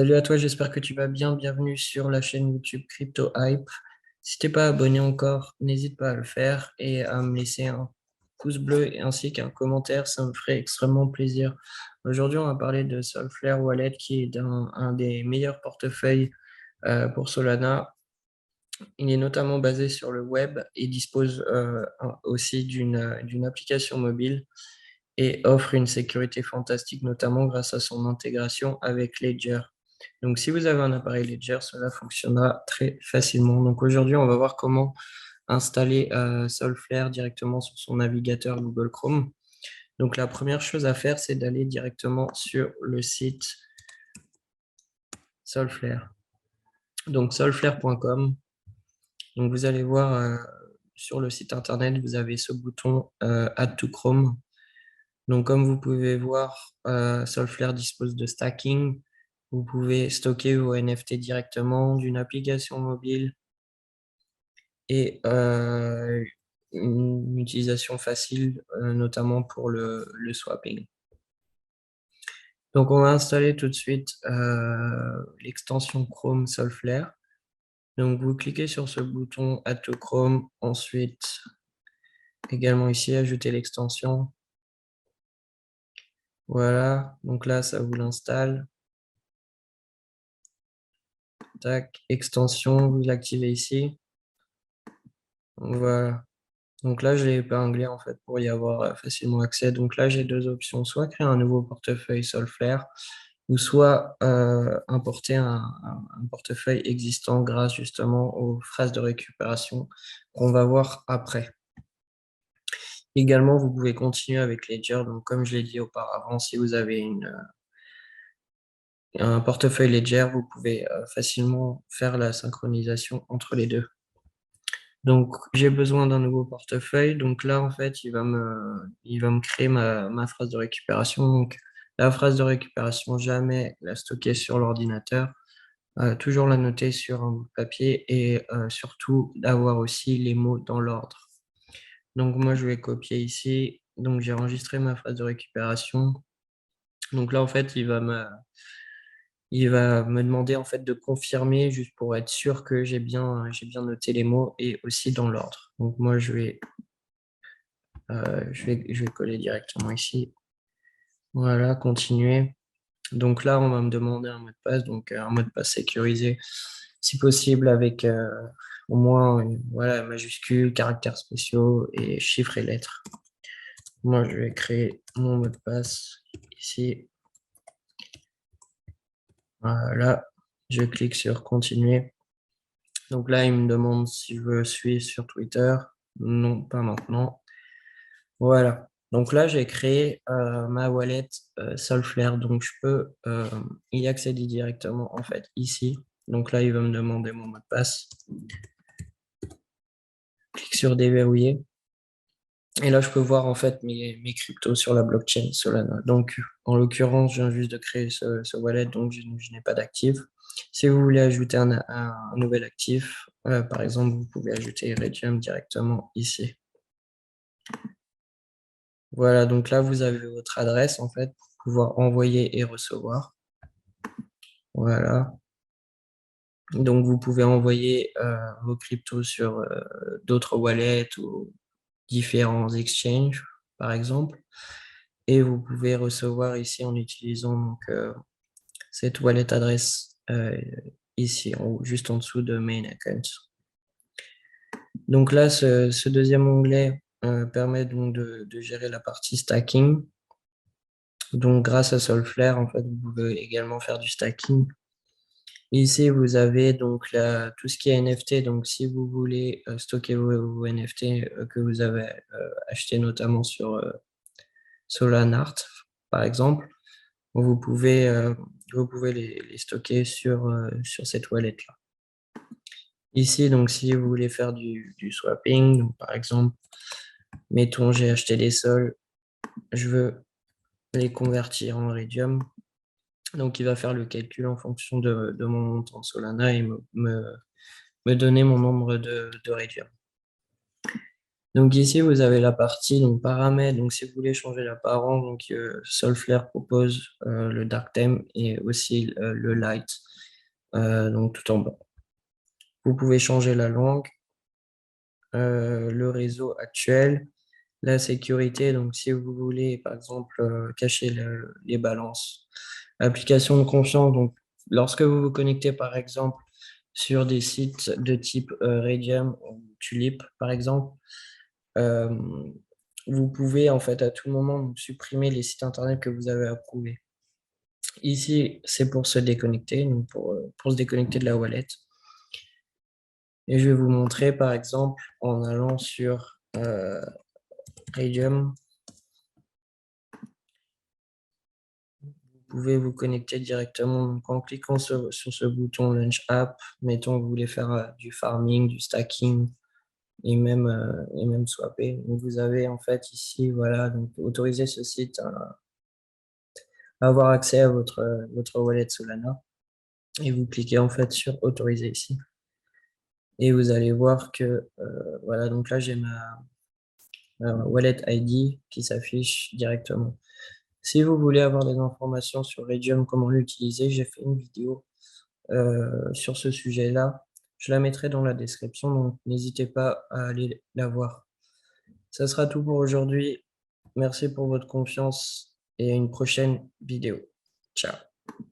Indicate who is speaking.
Speaker 1: Salut à toi, j'espère que tu vas bien. Bienvenue sur la chaîne YouTube Crypto Hype. Si t'es pas abonné encore, n'hésite pas à le faire et à me laisser un pouce bleu ainsi qu'un commentaire, ça me ferait extrêmement plaisir. Aujourd'hui, on va parler de Solflare Wallet qui est un des meilleurs portefeuilles pour Solana. Il est notamment basé sur le web et dispose aussi d'une application mobile et offre une sécurité fantastique, notamment grâce à son intégration avec Ledger. Donc, si vous avez un appareil Ledger, cela fonctionnera très facilement. Donc, aujourd'hui, on va voir comment installer Solflare directement sur son navigateur Google Chrome. Donc, la première chose à faire, c'est d'aller directement sur le site Solflare. Donc, solflare.com. Donc, vous allez voir sur le site internet, vous avez ce bouton Add to Chrome. Donc, comme vous pouvez voir, Solflare dispose de stacking. Vous pouvez stocker vos NFT directement d'une application mobile et une utilisation facile, notamment pour le swapping. Donc, on va installer tout de suite l'extension Chrome Solflare. Donc, vous cliquez sur ce bouton Add to Chrome. Ensuite, également ici, ajouter l'extension. Voilà, donc là, ça vous l'installe. Tac, extension, vous l'activez ici. Voilà. Donc là, je l'ai épinglé en fait pour y avoir facilement accès. Donc là, j'ai deux options, soit créer un nouveau portefeuille Solflare, ou soit importer un portefeuille existant grâce justement aux phrases de récupération qu'on va voir après. Également, vous pouvez continuer avec Ledger. Donc, comme je l'ai dit auparavant, si vous avez un portefeuille Ledger, vous pouvez facilement faire la synchronisation entre les deux. Donc, j'ai besoin d'un nouveau portefeuille. Donc là, en fait, il va me créer ma phrase de récupération. Donc, la phrase de récupération, jamais la stocker sur l'ordinateur. Toujours la noter sur un bout de papier et surtout d'avoir aussi les mots dans l'ordre. Donc, moi, je vais copier ici. Donc, j'ai enregistré ma phrase de récupération. Donc là, en fait, il va me demander en fait de confirmer juste pour être sûr que j'ai bien noté les mots et aussi dans l'ordre. Donc moi je vais coller directement ici. Voilà, continuer. Donc là, on va me demander un mot de passe, donc un mot de passe sécurisé, si possible avec au moins voilà, majuscules, caractères spéciaux et chiffres et lettres. Moi, je vais créer mon mot de passe ici. Voilà, je clique sur continuer. Donc là, il me demande si je suis sur Twitter. Non, pas maintenant. Voilà. Donc là, j'ai créé ma wallet Solflare. Donc je peux y accéder directement en fait ici. Donc là, il va me demander mon mot de passe. Clique sur déverrouiller. Et là, je peux voir en fait mes cryptos sur la blockchain Solana. Donc en l'occurrence, je viens juste de créer ce wallet, donc je n'ai pas d'actif. Si vous voulez ajouter un nouvel actif, par exemple, vous pouvez ajouter Iridium directement ici. Voilà, donc là, vous avez votre adresse en fait pour pouvoir envoyer et recevoir. Voilà. Donc, vous pouvez envoyer vos cryptos sur d'autres wallets ou différents exchanges, par exemple. Et vous pouvez recevoir ici en utilisant donc, cette wallet adresse ici, juste en dessous de Main Account. Donc là, ce deuxième onglet permet donc de gérer la partie stacking. Donc grâce à Solflare, en fait, vous pouvez également faire du stacking. Ici, vous avez donc tout ce qui est NFT. Donc si vous voulez stocker vos NFT que vous avez acheté notamment sur Solanart, par exemple, vous pouvez, les stocker sur cette wallet-là. Ici, donc, si vous voulez faire du swapping, donc, par exemple, mettons, j'ai acheté des sols, je veux les convertir en Iridium. Donc, il va faire le calcul en fonction de mon montant de Solana et me donner mon nombre de Iridium. Donc ici, vous avez la partie donc, paramètres. Donc si vous voulez changer l'apparence, donc Solflare propose le dark theme et aussi le light, donc tout en bas. Vous pouvez changer la langue, le réseau actuel, la sécurité. Donc si vous voulez par exemple cacher les balances. Application de confiance. Donc lorsque vous vous connectez par exemple sur des sites de type Radium ou Tulip par exemple, euh, vous pouvez en fait à tout moment supprimer les sites internet que vous avez approuvés. Ici, c'est pour se déconnecter, donc pour se déconnecter de la wallet. Et je vais vous montrer par exemple en allant sur Radium, vous pouvez vous connecter directement donc, en cliquant sur ce bouton Launch App. Mettons que vous voulez faire du farming, du stacking et même swapper. Donc, vous avez en fait ici, voilà, donc autoriser ce site à avoir accès à votre wallet Solana. Et vous cliquez en fait sur autoriser ici. Et vous allez voir que, voilà, donc là j'ai ma wallet ID qui s'affiche directement. Si vous voulez avoir des informations sur Radium, comment l'utiliser, j'ai fait une vidéo sur ce sujet-là. Je la mettrai dans la description, donc n'hésitez pas à aller la voir. Ça sera tout pour aujourd'hui. Merci pour votre confiance et à une prochaine vidéo. Ciao.